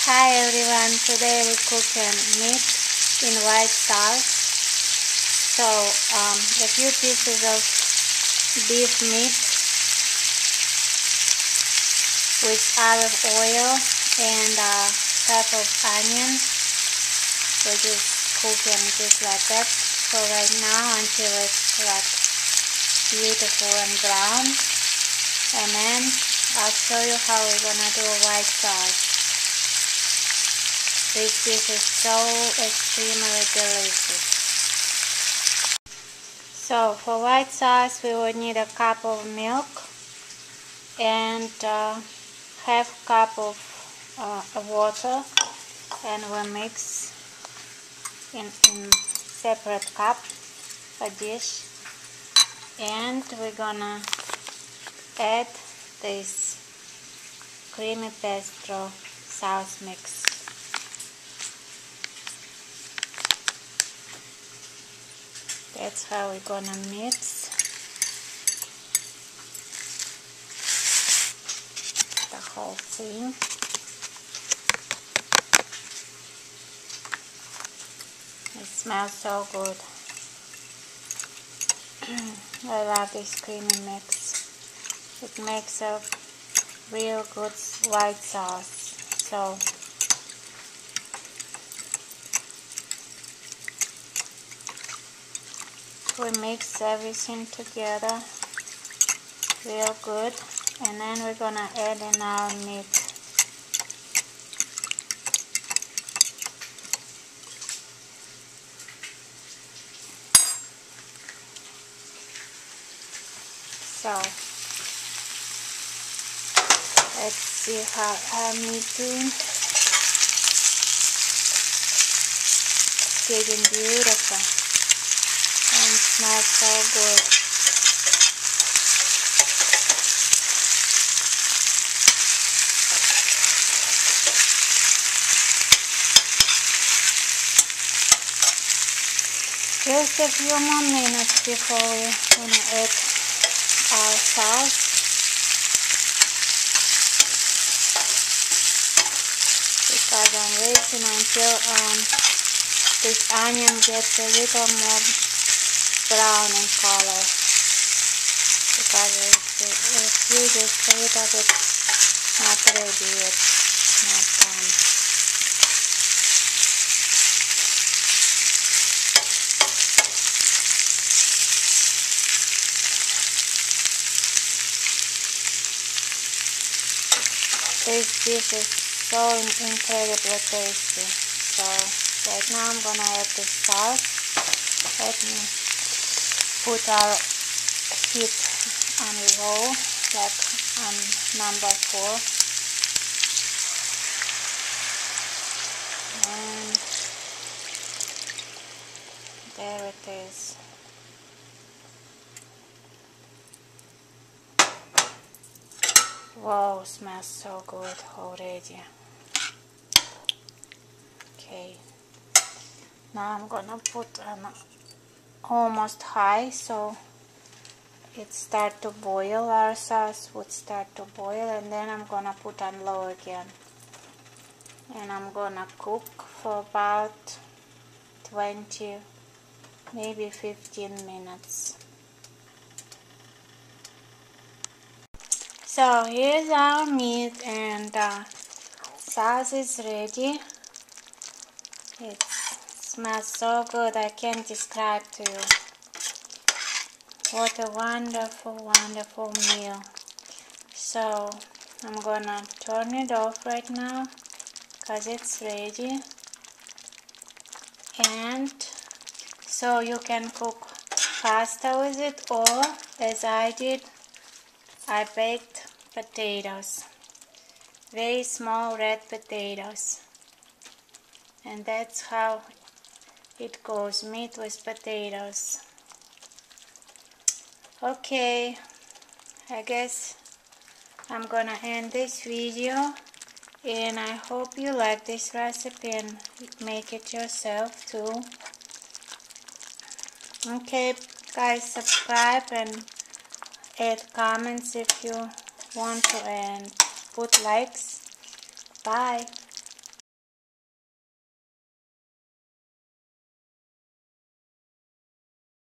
Hi everyone, today we're cooking meat in white sauce. So a few pieces of beef meat with olive oil and half of onion. We're just cooking just like that for right now until it's like beautiful and brown. And then I'll show you how we're gonna do a white sauce. This dish is so extremely delicious. So for white sauce we would need a cup of milk and half cup of water, and we'll mix in separate cup a dish, and we're gonna add this creamy pesto sauce mix. That's how we're gonna mix the whole thing. It smells so good. I love this creamy mix. It makes a real good white sauce. So we mix everything together real good, and then we're gonna add in our meat. So let's see how our meat doing. It's getting beautiful and smells so good. Just a few more minutes before we're gonna add our sauce. Because I'm waiting until this onion gets a little more brown in color. Because if you just a little bit not ready yet, not done. This dish is so incredibly tasty. So right now I'm gonna add the sauce. Let me put our heat on low, like on number 4. And there it is. Wow, smells so good already. Okay, now I'm gonna put on almost high, so it start to boil. Our sauce would start to boil, and then I'm gonna put on low again, and I'm gonna cook for about 20, maybe 15 minutes. So here's our meat, and sauce is ready. It smells so good, I can't describe to you. What a wonderful, wonderful meal. So I'm gonna turn it off right now because it's ready. And so you can cook pasta with it, or as I did, I baked potatoes, very small red potatoes, and that's how it goes, meat with potatoes. Okay, I guess I'm gonna end this video, and I hope you like this recipe and make it yourself too. Okay guys, subscribe and add comments if you want to, and put likes. Bye.